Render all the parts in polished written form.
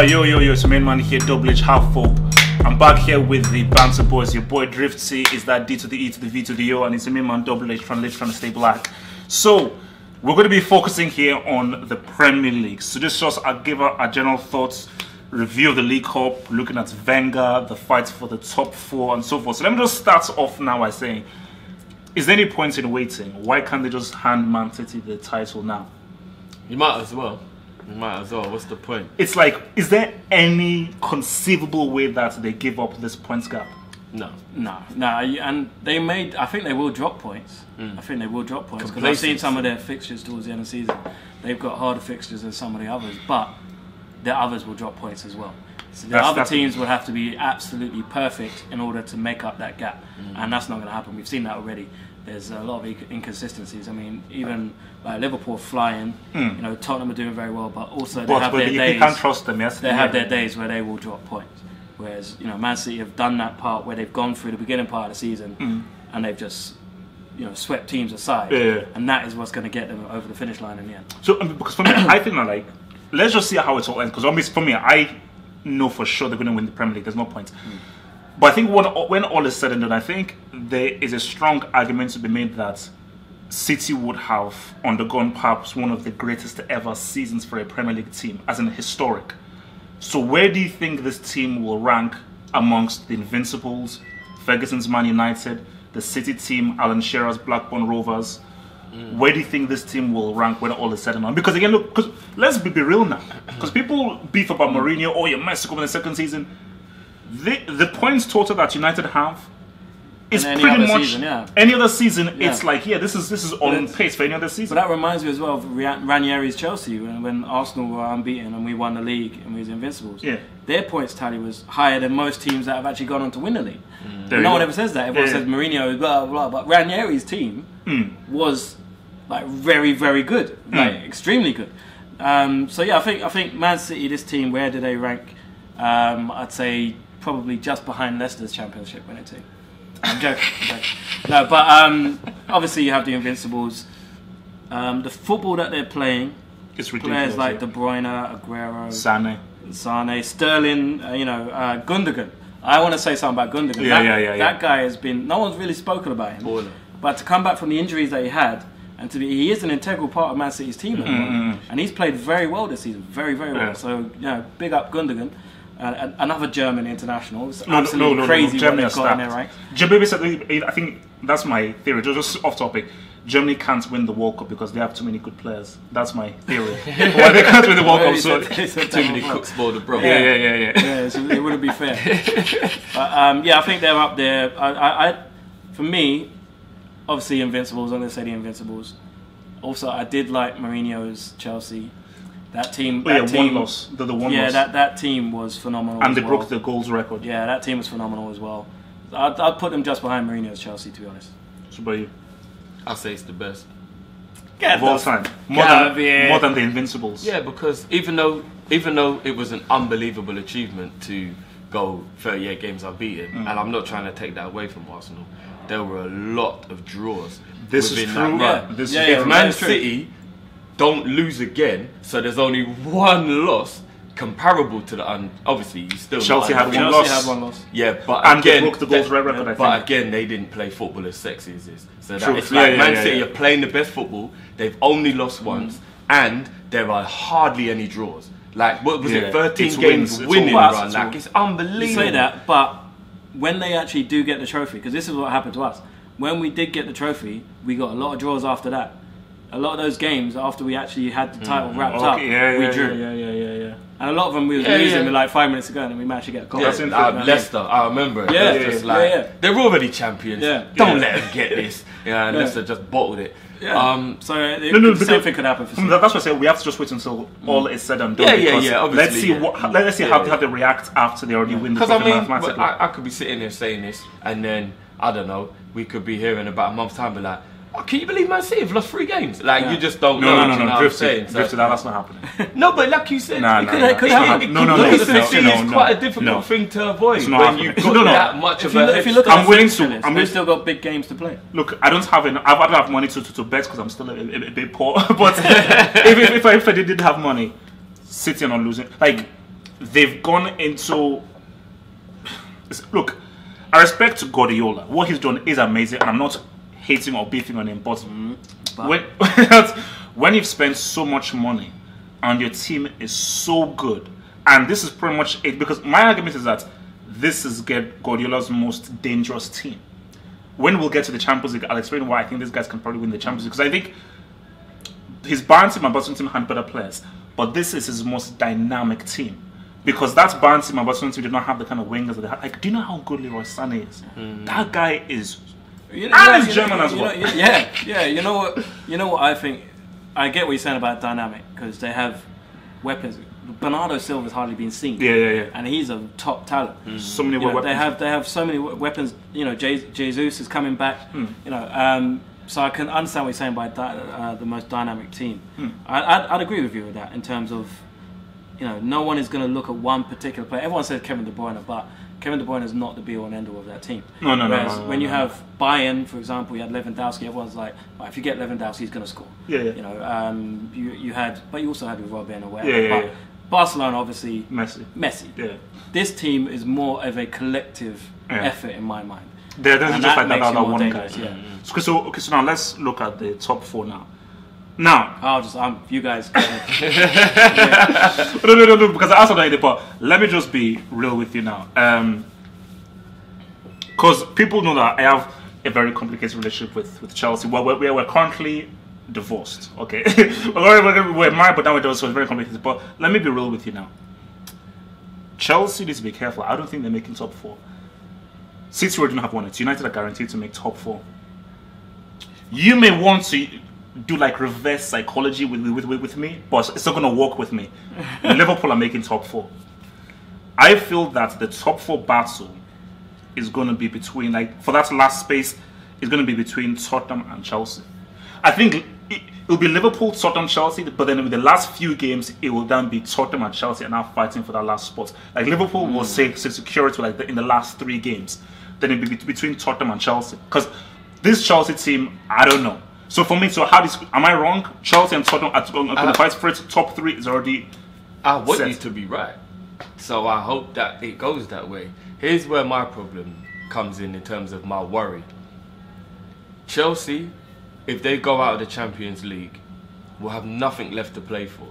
Alright, yo, it's your main man here, Double H Half Hope. I'm back here with the Banter Boys. Your boy Drifty is that D to the E to the V to the O, and it's your main man Double H trying to stay black. So, we're going to be focusing here on the Premier League. So just I'll give our general thoughts, review of the League Cup, looking at Wenger, the fight for the top four, and so forth. So let me just start off now by saying, is there any point in waiting? Why can't they just hand Man City the title now? You might as well. What's the point? It's like, is there any conceivable way that they give up this points gap? No. And I think they will drop points. I think they will drop points because I've seen some of their fixtures towards the end of the season. They've got harder fixtures than some of the others, but the others will drop points as well. So the other teams will have to be absolutely perfect in order to make up that gap, and that's not going to happen. We've seen that already. There's a lot of inconsistencies. I mean, even Liverpool flying, you know, Tottenham are doing very well, but also they have their days. You can't trust them. Yes, they have their days where they will drop points. Whereas, you know, Man City have done that part where they've gone through the beginning part of the season and they've just, you know, swept teams aside, and that is what's going to get them over the finish line in the end. So, because for me, I think like, let's just see how it all ends. Because for me, I know for sure they're going to win the Premier League. There's no point. But I think when all is said and done, I think there is a strong argument to be made that City would have undergone perhaps one of the greatest ever seasons for a Premier League team, as in historic. So where do you think this team will rank amongst the Invincibles, Ferguson's Man United, the City team, Alan Shearer's Blackburn Rovers? Where do you think this team will rank when all is said and done? Because again, look, let's be real now. Because people beef about Mourinho, oh, you're Mexico in the second season. The points total that United have is pretty much any other season. It's like, this is on pace for any other season. But that reminds me as well of Ranieri's Chelsea when Arsenal were unbeaten and we won the league and we was invincibles. Their points tally was higher than most teams that have actually gone on to win the league. No one ever says that. Everyone says Mourinho, blah blah blah. But Ranieri's team was like very, very good, like extremely good. So yeah, I think Man City, this team, where do they rank? I'd say probably just behind Leicester's Championship winning team. I'm joking. No, but obviously you have the Invincibles. The football that they're playing, it's ridiculous. Players like De Bruyne, Aguero, Sane, Sterling, Gundogan. I want to say something about Gundogan. That guy has been, no one's really spoken about him. But to come back from the injuries that he had, and he is an integral part of Man City's team at the moment. And he's played very well this season, very, very well. So, big up Gundogan. Another German international. It's absolutely crazy what they've got in their ranks. I think that's my theory. Just off topic. Germany can't win the World Cup because they have too many good players. That's my theory. Why they can't win the World Cup? So too many cooks for the bro. Yeah, so it wouldn't be fair. But, I think they're up there. For me, obviously Invincibles. I'm going to say the Invincibles. Also, I did like Mourinho's Chelsea. That team, one loss. The one loss. That team was phenomenal. And they broke the goals record. Yeah, that team was phenomenal as well. I'd put them just behind Mourinho's Chelsea, to be honest. So about you? I'd say it's the best of all time. More than the Invincibles. Yeah, because even though it was an unbelievable achievement to go 38 games unbeaten, and I'm not trying to take that away from Arsenal, there were a lot of draws. This is true. If Man City don't lose again, so there's only one loss comparable to the obviously you still Chelsea had one loss. Yeah, but and again, they broke the goals record. But again, they didn't play football as sexy as this. So that it's like Man City are playing the best football. They've only lost once, and there are hardly any draws. Like what was it? 13 games winning run. Like it's unbelievable. You say that, but when they actually do get the trophy, because this is what happened to us. When we did get the trophy, we got a lot of draws after that. A lot of those games, after we actually had the title wrapped up, we drew. Yeah. And a lot of them we was losing with like 5 minutes ago, and then we managed to get a goal. Leicester, I remember it. Yeah, just like, they're already champions. Don't let them get this. And Leicester just bottled it. So the same thing could happen for City. That's what I say. We have to just wait until all is said and done. Obviously, let's see how they react after they already win the trophy. Because I could be sitting there saying this, and then I don't know, we could be here in about a month's time, be like, oh, can you believe Man City have lost 3 games? Like, you just don't know. No. Drifted, that's not happening. No, but like you said, it could happen. It's quite a difficult thing to avoid when you've got that much of a... If you look at we've still got big games to play. Look, I don't have money to bet because I'm still a bit poor. But if I didn't have money, City are not losing. Like, they've gone into. Look, I respect Guardiola. What he's done is amazing, and I'm not hating or beefing on him. But when you've spent so much money and your team is so good, and this is pretty much it, because my argument is that this is Guardiola's most dangerous team. When we'll get to the Champions League, I'll explain why I think these guys can probably win the Champions League. Because I think his Bayern team and Barcelona team had better players, but this is his most dynamic team. Because that Bayern team and Barcelona team did not have the kind of wingers that they had. Like, do you know how good Leroy Sané is? That guy is. And he's German as well. Yeah. You know what I think. I get what you're saying about dynamic, because they have weapons. Bernardo Silva's hardly been seen. Yeah. And he's a top talent. So many weapons. They have so many weapons. You know, Jesus is coming back. You know, so I can understand what you're saying by the most dynamic team. I'd agree with you with that in terms of, you know, no one is going to look at one particular player. Everyone says Kevin De Bruyne, but Kevin De Bruyne is not the be-all and end-all of that team. No. When you have Bayern, for example, you had Lewandowski. Everyone's like, well, if you get Lewandowski, he's going to score. Yeah. You know, you had, but you also had with Robin or whatever. Yeah. Barcelona, obviously, Messi. Yeah. This team is more of a collective effort in my mind. They're just like that other one guy. Yeah. So now let's look at the top 4 now. Now, you guys. No, because I asked about it, but let me just be real with you now. Because people know that I have a very complicated relationship with Chelsea. Well, we're currently divorced, okay? we're married, but now we're divorced, so it's very complicated. But let me be real with you now. Chelsea needs to be careful. I don't think they're making top 4. City already don't have one. It's United are guaranteed to make top 4. You may want to do like reverse psychology with me, but it's not going to work with me. Liverpool are making top 4. I feel that the top 4 battle is going to be between, like, for that last space, is going to be between Tottenham and Chelsea. I think it'll be Liverpool, Tottenham, Chelsea, but then with the last few games, it will then be Tottenham and Chelsea and now fighting for that last spot. Like, Liverpool will secure it like in the last 3 games. Then it'll be between Tottenham and Chelsea. Because this Chelsea team, I don't know. So for me, am I wrong? Chelsea and Tottenham are going to fight for it. Top 3 is already I want set. you to be right. So I hope that it goes that way. Here's where my problem comes in terms of my worry. Chelsea, if they go out of the Champions League, will have nothing left to play for.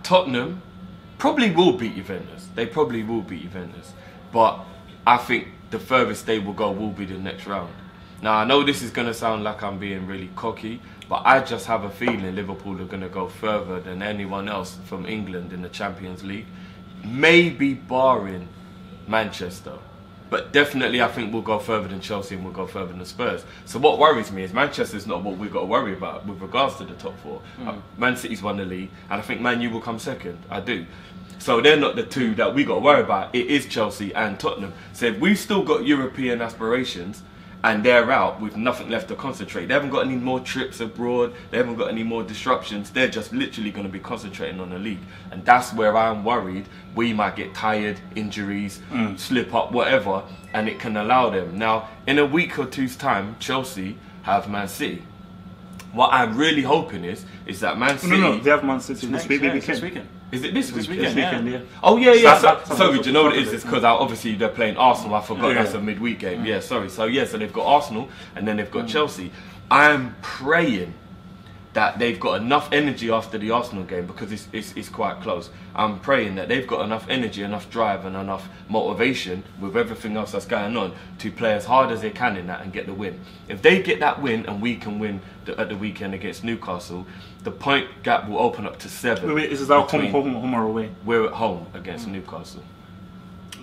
Tottenham probably will beat Juventus. They probably will beat Juventus. But I think the furthest they will go will be the next round. Now, I know this is going to sound like I'm being really cocky, but I just have a feeling Liverpool are going to go further than anyone else from England in the Champions League. Maybe barring Manchester. But definitely I think we'll go further than Chelsea and we'll go further than Spurs. So what worries me is Manchester's not what we've got to worry about with regards to the top 4. Man City's won the league, and I think Man U will come second. I do. So they're not the 2 that we got to worry about. It is Chelsea and Tottenham. So if we've still got European aspirations and they're out with nothing left to concentrate, they haven't got any more trips abroad, they haven't got any more disruptions, they're just literally going to be concentrating on the league. And that's where I'm worried we might get tired, injuries, slip up, whatever, and it can allow them. Now, in a week or 2's time, Chelsea have Man City. What I'm really hoping is that Man City... No, they have Man City this weekend. Is it this weekend? Yeah. Oh, yeah. Sorry, do you know what it is? It's because obviously they're playing Arsenal. I forgot that's a midweek game. Yeah, sorry. So they've got Arsenal and then they've got Chelsea. I'm praying that they've got enough energy after the Arsenal game, because it's quite close. I'm praying that they've got enough energy, enough drive and enough motivation with everything else that's going on to play as hard as they can in that and get the win. If they get that win and we can win at the weekend against Newcastle, the point gap will open up to 7. Wait, is that home or away? We're at home against Newcastle.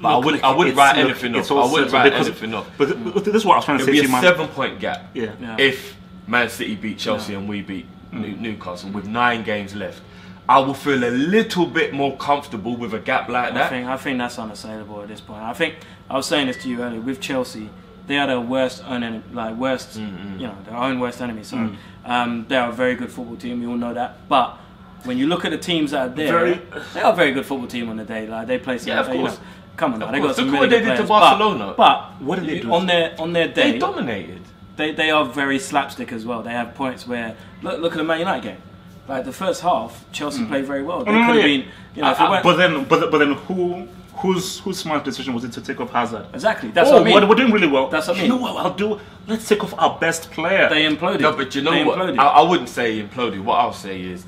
But I wouldn't write anything off. I wouldn't write anything off. But this is what I was trying to say to you, man. It'll be a 7-point gap. Yeah. If Man City beat Chelsea and we beat Newcastle with 9 games left, I will feel a little bit more comfortable with a gap like that. I think that's unassailable at this point. I think I was saying this to you earlier with Chelsea. They are their their own worst enemy. So they are a very good football team. We all know that. But when you look at the teams that are there, they are a very good football team on the day. Like, they play some. Of course. Come on, now, they got some Look really what they good did to players. Barcelona. But what did they do on their day? They dominated. They are very slapstick as well. They have points where look at the Man United game. Like the first half, Chelsea played very well. They could have been, you know, but then whose smart decision was it to take off Hazard? Exactly. That's what I mean. We're doing really well. That's what I mean. You know what I'll do? Let's take off our best player. They imploded. No, but you know what? I wouldn't say imploded. What I'll say is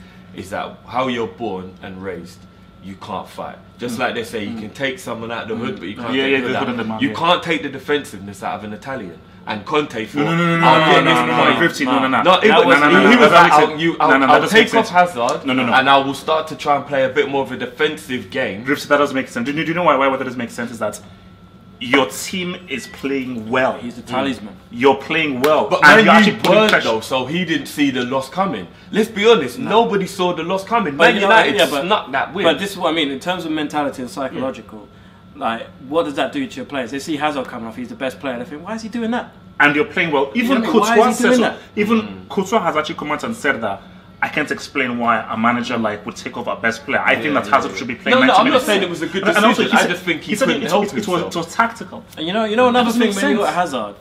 that how you're born and raised, you can't fight. Just like they say, you can take someone out of the hood, but you can't take the hood out. You can't take the defensiveness out of an Italian. And Conte for no, 15, no, he was like, I'll take off Hazard, and I will start to try and play a bit more of a defensive game. That does make sense. Do you know why that does make sense? Is that your team is playing well. He's the talisman. You're playing well, but man, you actually burnt though, so he didn't see the loss coming. Let's be honest, nobody saw the loss coming. Man United snuck that win. But this is what I mean in terms of mentality and psychological. Like, what does that do to your players? They see Hazard coming off, he's the best player. They think, why is he doing that? And you're playing well. Even Courtois says that. Even Courtois has actually come out and said that. I can't explain why a manager would take off our best player. I think that Hazard should be playing 90 minutes. I'm not saying it was a good decision. I just think he couldn't help himself. It was tactical. And you know another thing when you got Hazard,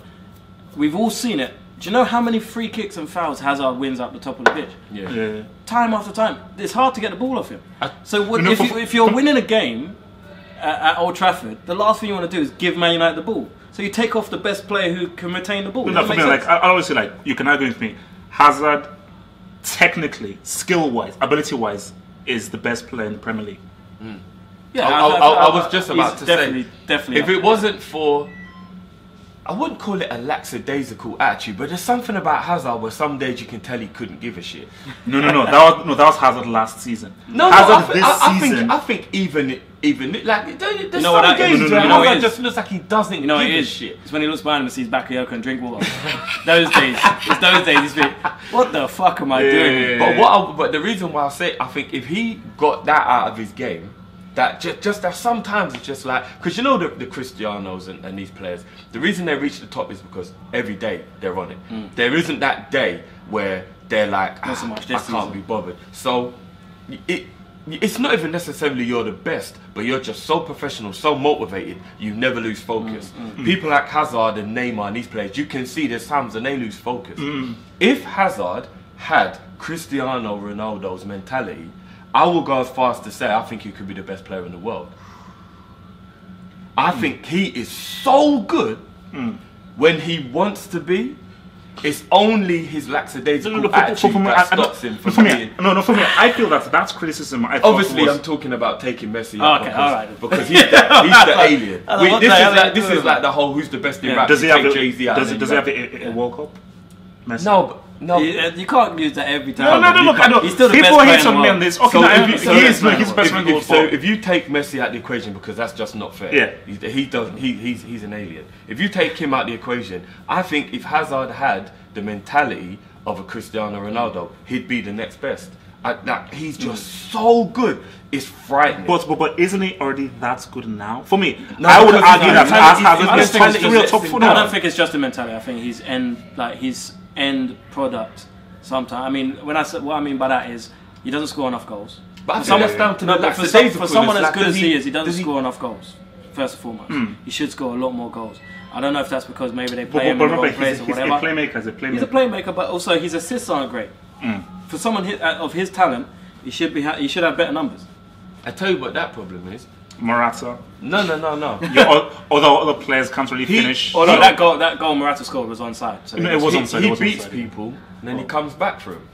we've all seen it. Do you know how many free kicks and fouls Hazard wins up the top of the pitch? Yeah. Time after time. It's hard to get the ball off him. So if you're winning a game at Old Trafford, the last thing you want to do is give Man United the ball. So you take off the best player who can retain the ball. No, for me, I always say, you can argue with me. Hazard, technically, skill-wise, ability-wise, is the best player in the Premier League. Yeah, I was just about to say, definitely. If it wasn't for, I wouldn't call it a lackadaisical attitude, but there's something about Hazard where some days you can tell he couldn't give a shit. No, that was Hazard last season. I think even like there's some games where Hazard just looks like he doesn't give a shit. It's when he looks behind him and sees Bakayoko and drink water. Those days he's been, what the fuck am I doing? But the reason why I think if he got that out of his game, that just that sometimes it's just like, because you know the Cristianos and these players, the reason they reach the top is because every day they're on it. There isn't that day where they're like, I can't be bothered. So it's not even necessarily you're the best, but you're just so professional, so motivated, you never lose focus. People like Hazard and Neymar and these players, you can see there's times when they lose focus. If Hazard had Cristiano Ronaldo's mentality, I will go as far as to say I think he could be the best player in the world. I think he is so good when he wants to be. It's only his lackadaisical attitude that stops him from being. For me, I feel that's criticism. Obviously, I'm talking about taking Messi out because he's the alien. This is like the whole who's the best in rap. Does he have a World Cup? Messi? No, you can't use that every time. No. He's still the People best hate on me on this. Okay, he's the best player. So if you take Messi out the equation, because that's just not fair. Yeah, he's an alien. If you take him out the equation, I think if Hazard had the mentality of a Cristiano Ronaldo, he'd be the next best. He's just so good. It's frightening. But isn't he already that good now? For me, I would argue that I don't think it's just a mentality. I think his end product. Sometimes, I mean, what I mean by that is he doesn't score enough goals. But for someone as good as he is, he doesn't score enough goals. First and foremost, he should score a lot more goals. I don't know if that's because maybe they play him in the wrong place or whatever. He's a playmaker, but also his assists aren't great. For someone of his talent, he should have better numbers. I tell you what that problem is. Morata. No. Although other players can't really finish. That goal Morata scored was onside. So it was onside. He beats people, and then he comes back for him.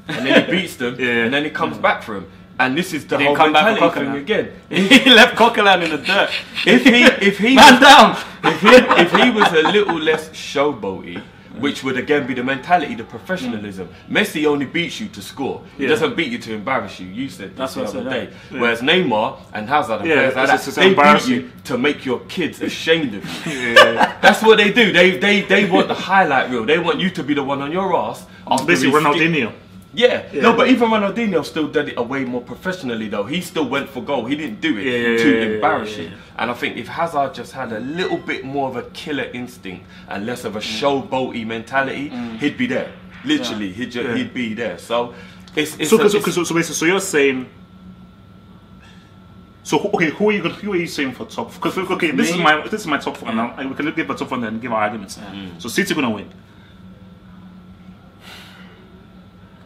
And then he beats them, and then he comes back for him. And this is the whole mentality thing again. He left Coquelin in the dirt. If he man down. If he was a little less showboaty, which would again be the mentality, the professionalism. Messi only beats you to score. He doesn't beat you to embarrass you. You said this the other day. Whereas Neymar and Hazard and players like that, they beat you to make your kids ashamed of you. That's what they do. They want the highlight reel. They want you to be the one on your ass. Basically Ronaldinho. Yeah, no, but even Ronaldinho still did it way more professionally though. He still went for goal. He didn't do it to embarrass you. And I think if Hazard just had a little bit more of a killer instinct and less of a showboaty mentality, he'd be there. Literally, he'd be there. So so you're saying. So okay, who are you saying for top? Because this is my top four, and we can give a top four and then give our arguments. So City gonna win.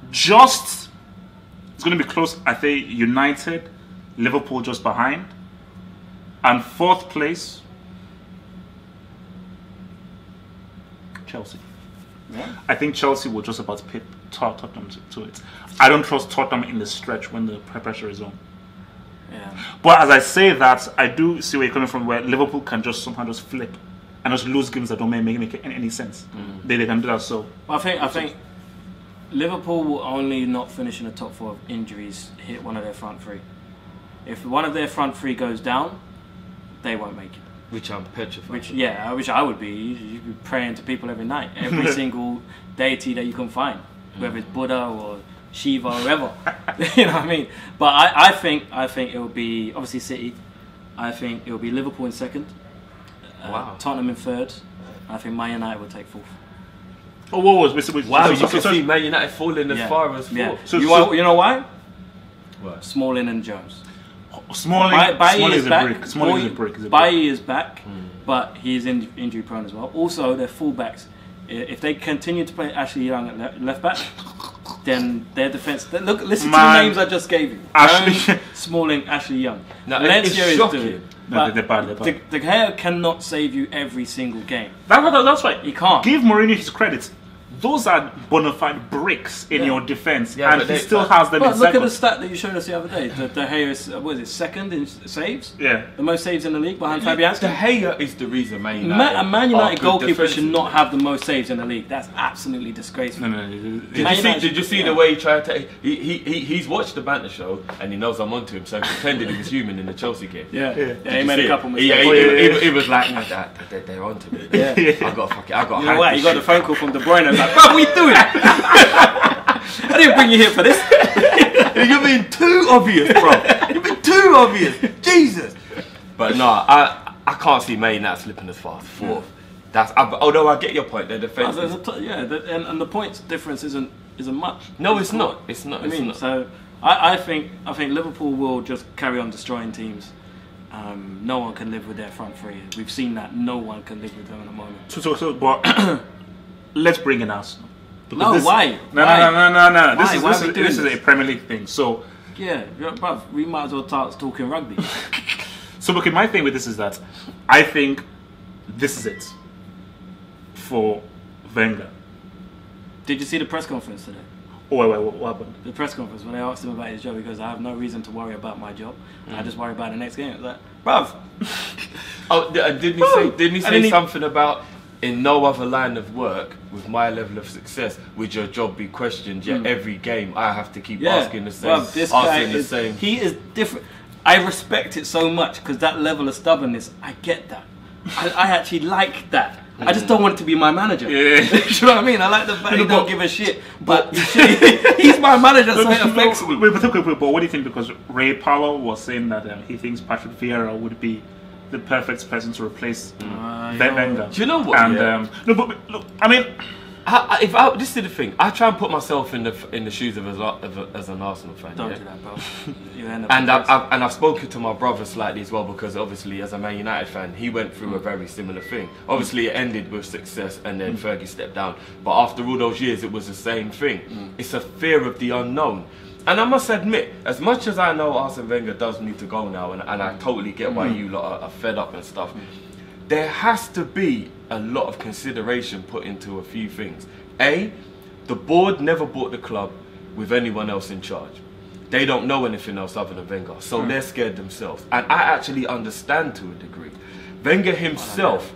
Just It's going to be close. I think United, Liverpool just behind, and 4th place, Chelsea. Yeah. I think Chelsea will just about pip Tottenham to it. I don't trust Tottenham in the stretch when the pressure is on. Yeah. But as I say that, I do see where you're coming from, where Liverpool can just somehow just flip and just lose games that don't make any sense. They can do that. So I think Liverpool will only not finish in the top 4 if injuries hit one of their front 3. If one of their front 3 goes down, they won't make it. Which I'm petrified. Which I would be. You'd be praying to people every night, every single deity that you can find, whether it's Buddha or Shiva or whoever. You know what I mean? But I think it will be obviously City. I think it will be Liverpool in 2nd. Tottenham in 3rd. I think Man United will take 4th. Oh, what was wow? You can see Man United falling as far as 4th. Yeah. So you know why? What? Smalling and Jones. Smalling is a brick. Bailly is back, but he's injury prone as well. Also, their fullbacks, if they continue to play Ashley Young at left back, then their defence. Listen to the names I just gave you: Ashley, Smalling, Ashley Young. No, Valencia is doing. No, they're bad. De Gea cannot save you every single game. That's right. He can't. Give Mourinho his credit. Those are bona fide bricks in your defence, and he still has them in second. Look at the stat that you showed us the other day. De Gea is, what is it, 2nd in saves? Yeah. The most saves in the league behind Fabianski. De Gea is the reason Man United. A Man United goalkeeper should not have the most saves in the league. That's absolutely disgraceful. No. Did you see the way he tried to... He's watched the Banter show, and he knows I'm onto him, so he pretended he was human in the Chelsea game. Yeah, he made a couple mistakes. Yeah, he was like, they're onto me. Yeah. I got You know what? You got the phone call from De Bruyne. Like, bro, what are you doing? I didn't bring you here for this. You're being too obvious, bro. You've been too obvious. Jesus. But no, I can't see Man United slipping as far as 4th. Although I get your point, their defence. And the points difference isn't much. No, it's not. It's not. So I think Liverpool will just carry on destroying teams. No one can live with their front 3. We've seen that. No one can live with them at the moment. But let's bring in Arsenal. Why? No. This is a Premier League thing. So yeah, bruv, we might as well start talking rugby. So look, my thing with this is that I think this is it for Wenger. Did you see the press conference today? Oh, wait, what happened? The press conference, when they asked him about his job, he goes, I have no reason to worry about my job. I just worry about the next game. It was like, bruv. Didn't he say something about, in no other line of work, with my level of success, would your job be questioned? Yet every game I have to keep asking the same. Bruv, this guy he is different. I respect it so much, because that level of stubbornness, I get that. I actually like that. I just don't want it to be my manager. Yeah. Do you know what I mean? I like the fact he don't give a shit, but he's my manager, so it affects me. But what do you think? Because Ray Powell was saying that he thinks Patrick Vieira would be the perfect person to replace Wenger. Do you know what? And no, but look, I mean, this is the thing. I try and put myself in the shoes of as an Arsenal fan. Don't do that, bro. You end up and I've spoken to my brother slightly as well, because obviously as a Man United fan, he went through a very similar thing. Obviously it ended with success and then Fergie stepped down. But after all those years, it was the same thing. It's a fear of the unknown. And I must admit, as much as I know Arsene Wenger does need to go now, and I totally get why you lot are fed up and stuff, there has to be a lot of consideration put into a few things. A, the board never bought the club with anyone else in charge. They don't know anything else other than Wenger, so they're scared themselves. And I actually understand to a degree. Wenger himself,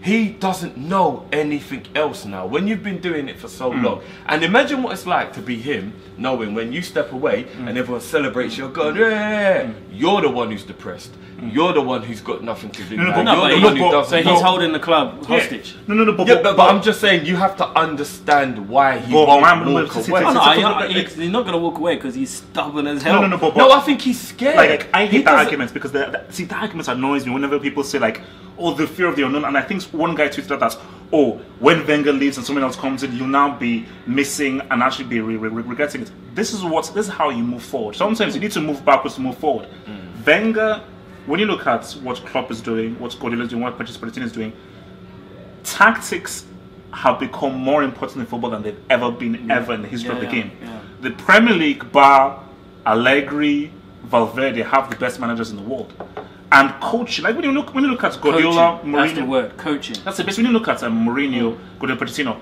he doesn't know anything else now. When you've been doing it for so long, and imagine what it's like to be him, knowing when you step away and everyone celebrates, you're going, you're the one who's depressed. You're the one who's got nothing to do. So he's holding the club hostage. But I'm just saying, you have to understand why he won't walk away. He's not going to walk away because he's stubborn as hell. No, I think he's scared. Like I hate the arguments, because the arguments annoys me whenever people say like, oh, the fear of the unknown. And I think one guy tweeted that, oh, when Wenger leaves and someone else comes in, you'll now be missing and actually be regretting it. This is how you move forward. Sometimes you need to move backwards to move forward. Wenger, when you look at what Klopp is doing, what Guardiola is doing, what Pochettino is doing, tactics have become more important in football than they've ever been ever in the history of the game. The Premier League, bar Allegri, Valverde have the best managers in the world. And coaching, like when you look at Guardiola, Mourinho, that's the word, coaching. That's the best. When you look at Mourinho, Guardiola, Pochettino,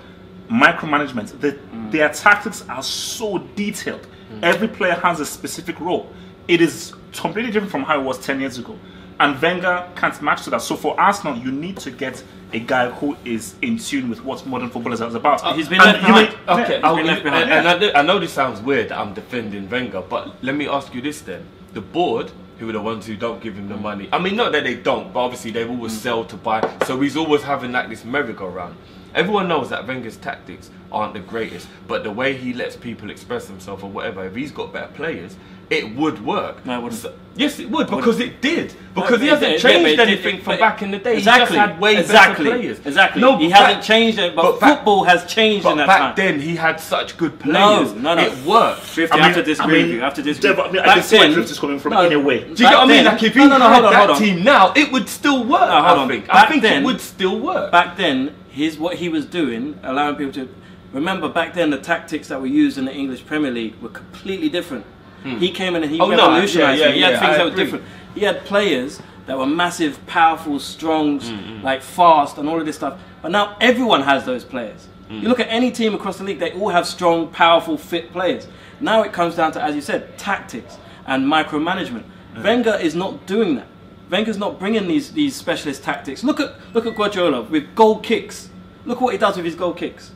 micromanagement, their tactics are so detailed. Every player has a specific role. It is completely different from how it was 10 years ago. And Wenger can't match to that. So for Arsenal, you need to get a guy who is in tune with what modern football is about. He's been left behind. I know this sounds weird that I'm defending Wenger, but let me ask you this then. The board, who are the ones who don't give him the money. I mean, not that they don't, but obviously they always sell to buy. So he's always having like this merry-go-round. Everyone knows that Wenger's tactics aren't the greatest, but the way he lets people express themselves or whatever, if he's got better players, it would work. No, it wouldn't. Yes, it would, because it did. Because he hasn't changed anything from back in the day. Exactly. He just had way better players. Exactly. No, he hasn't changed it, but football has changed in that time. But back then, he had such good players. No. It worked. I have to disagree with you. I have to disagree. I can see where Drift is coming from in a way. Do you get what I mean? Like, if he had that team now, it would still work, I think it would still work. Back then, what he was doing, allowing people to... Remember, back then, the tactics that were used in the English Premier League were completely different. He came in and he revolutionized it. He had things that were different. He had players that were massive, powerful, strong, like fast and all of this stuff. But now everyone has those players. You look at any team across the league, they all have strong, powerful, fit players. Now it comes down to, as you said, tactics and micromanagement. Wenger is not doing that. Wenger's not bringing these specialist tactics. Look at Guardiola with goal kicks. Look what he does with his goal kicks.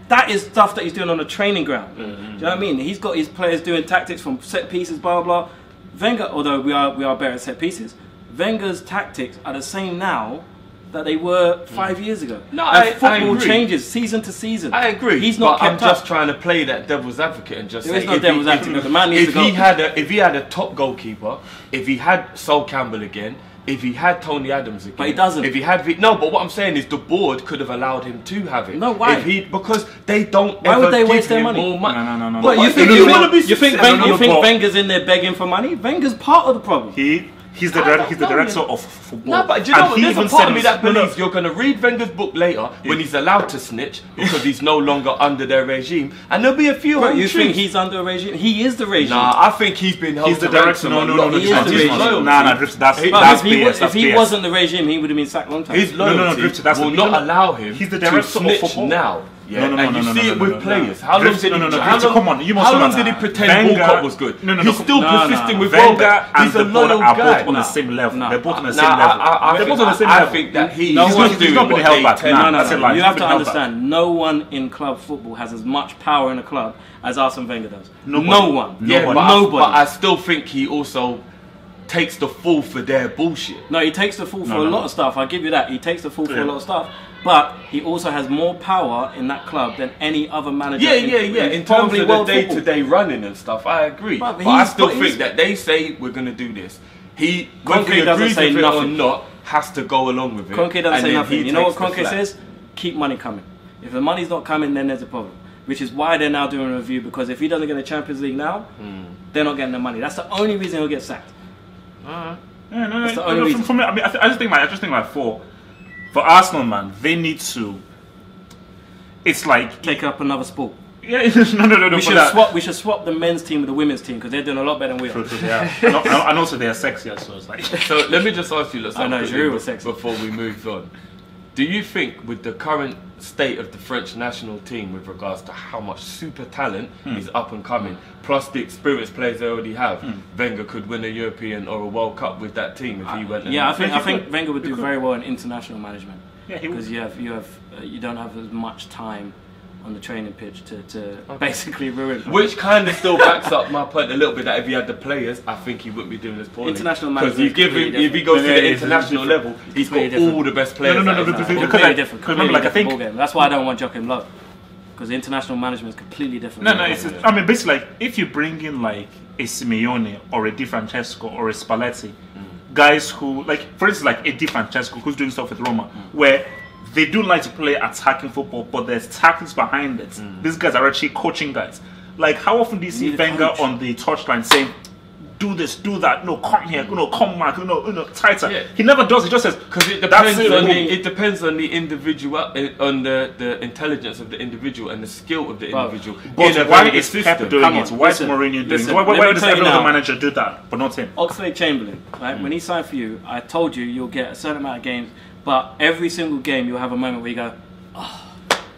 That is stuff that he's doing on the training ground. Do you know what I mean? He's got his players doing tactics from set pieces, blah, blah, blah. Wenger, although we are better at set pieces, Wenger's tactics are the same now that they were 5 years ago. No, football changes season to season. I agree. He's not but I'm just trying to play that devil's advocate and just there say is no devil's advocate. The man needs to go. If he had a top goalkeeper, if he had Sol Campbell again, if he had Tony Adams again, but he doesn't. If he had but what I'm saying is the board could have allowed him to have it. No, why? Because they don't. Why would they waste their money? No. What, you think Wenger's in there begging for money? Wenger's part of the problem. He's the director of football. No, but do you know what? There's a part of me that believes you're going to read Wenger's book later when he's allowed to snitch because he's no longer under their regime, and there'll be a few. But you think he's under a regime? He is the regime. Nah, I think he's been held. He's the director. No. He is the regime. If he wasn't the regime, he would have been sacked long time. His loyalty will not allow him to snitch now. Yeah, and you see it with players. How long did he pretend Walcott was good? He's still persisting with Wenger. He's a loyal guy. On the same level. They're both on the same level. They're both on the same level. I think that he's not been held back. You have to understand, no one in club football has as much power in a club as Arsene Wenger does. No one. Nobody. But I still think he also takes the fall for their bullshit. No, he takes the fall for a lot of stuff. I'll give you that. He takes the fall for a lot of stuff. But he also has more power in that club than any other manager. In terms of the day-to-day running and stuff, I agree. But I still think that they say we're going to do this. Whether he agrees with it or not, has to go along with it. Kroenke doesn't say nothing. You know what Kroenke says? Keep money coming. If the money's not coming, then there's a problem. Which is why they're now doing a review, because if he doesn't get the Champions League now, they're not getting the money. That's the only reason he'll get sacked. That's the only reason. For me, I mean, I just think like for Arsenal, man, they need to. It's like take up another sport. Yeah, no. We should swap the men's team with the women's team because they're doing a lot better than we are. True, yeah. And also they're sexier, so it's like. So let me just ask you something before we move on. Do you think, with the current state of the French national team with regards to how much super talent is up and coming, plus the experienced players they already have, Wenger could win a European or a World Cup with that team if he went? I think Wenger would do very well in international management. Yeah, because you don't have as much time on the training pitch to basically ruin. Which kind of still backs up my point a little bit that if he had the players, I think he wouldn't be doing this poorly. International management. Because if he goes to the international level, he's got all the best players. Completely different. Remember, like I think that's why I don't want Joachim Löw, because international management is completely different. I mean, basically, like if you bring in like a Simeone or a Di Francesco or a Spalletti, guys who for instance, like a Di Francesco who's doing stuff with Roma, where they do like to play attacking football, but there's tactics behind it. These guys are actually coaching guys. Like, how often do you see Wenger on the touchline saying, do this, do that. No, come here. No, come back. No, tighter. Yeah. He never does. He just says because it depends on it depends on the individual, on the intelligence of the individual and the skill of the individual. But why is Pep doing it? Why is Mourinho doing it? Why does every other manager do that, but not him? Oxlade-Chamberlain, right? When he signed for you, I told you you'll get a certain amount of games, but every single game you'll have a moment where you go, oh.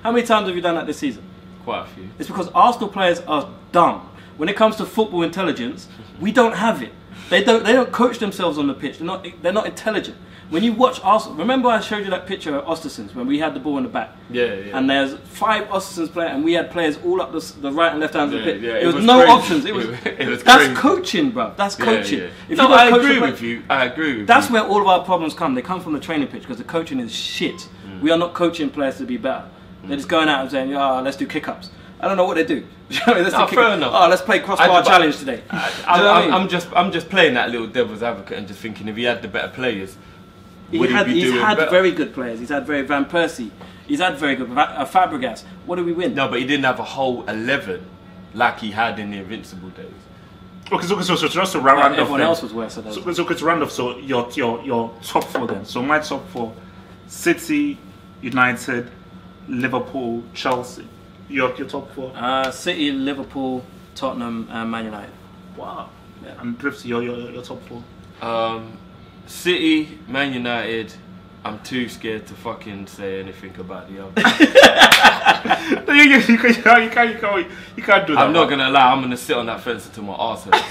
How many times have you done that this season? Quite a few. It's because Arsenal players are dumb. When it comes to football intelligence, we don't have it. They don't coach themselves on the pitch. They're not intelligent. When you watch Arsenal, remember I showed you that picture of Ostersons when we had the ball in the back. Yeah. And there's 5 Ostersons players, and we had players all up the right and left hands of the pitch. Yeah, it was no crazy. options. It was that's crazy. Coaching, bro. That's coaching. Yeah. If I agree with you. That's where all of our problems come. They come from the training pitch because the coaching is shit. We are not coaching players to be better. They're just going out and saying, let's do kick-ups. I don't know what they do. Fair enough. Oh, let's play crossbar challenge today. I'm just playing that little devil's advocate and just thinking if he had the better players, he's had very good players. He's had very Van Persie. He's had very good Fabregas. What did we win? No, but he didn't have a whole 11 like he had in the Invincible days. Okay, so just to round off. Everyone else was worse. So to round off. So your top 4 then. So my top 4: City, United, Liverpool, Chelsea. Your top 4? City, Liverpool, Tottenham, and Man United. Wow. Yeah. And Drifts, your top 4? City, Man United. I'm too scared to fucking say anything about the other. you can't do that. I'm not gonna lie. I'm gonna sit on that fence until my arse hurts.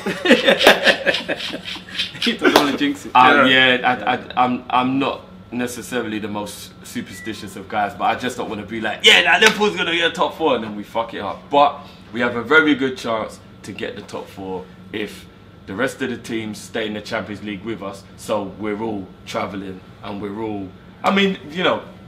He doesn't want to jinx it. I'm not necessarily the most superstitious of guys, but I just don't want to be like, Liverpool's gonna get top 4 and then we fuck it up. But we have a very good chance to get the top 4 if the rest of the teams stay in the Champions League with us. So we're all travelling and we're all. I mean,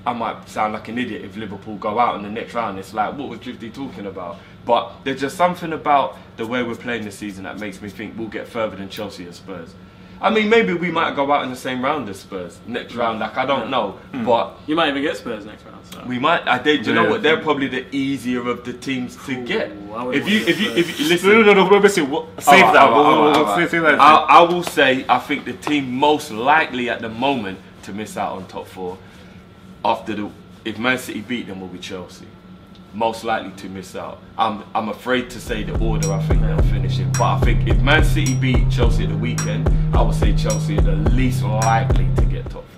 I might sound like an idiot if Liverpool go out in the next round. It's like, what was Drifty talking about? But there's just something about the way we're playing this season that makes me think we'll get further than Chelsea and Spurs. I mean, maybe we might go out in the same round as Spurs next round. Like, I don't know, but you might even get Spurs next round. So. We might. Do you know what? They're probably the easier of the teams to get. If you listen, no, save that. I will say I think the team most likely at the moment to miss out on top 4 if Man City beat them will be Chelsea. Most likely to miss out. I'm afraid to say the order I think they'll finish in. But I think if Man City beat Chelsea at the weekend, I would say Chelsea are the least likely to get top 4.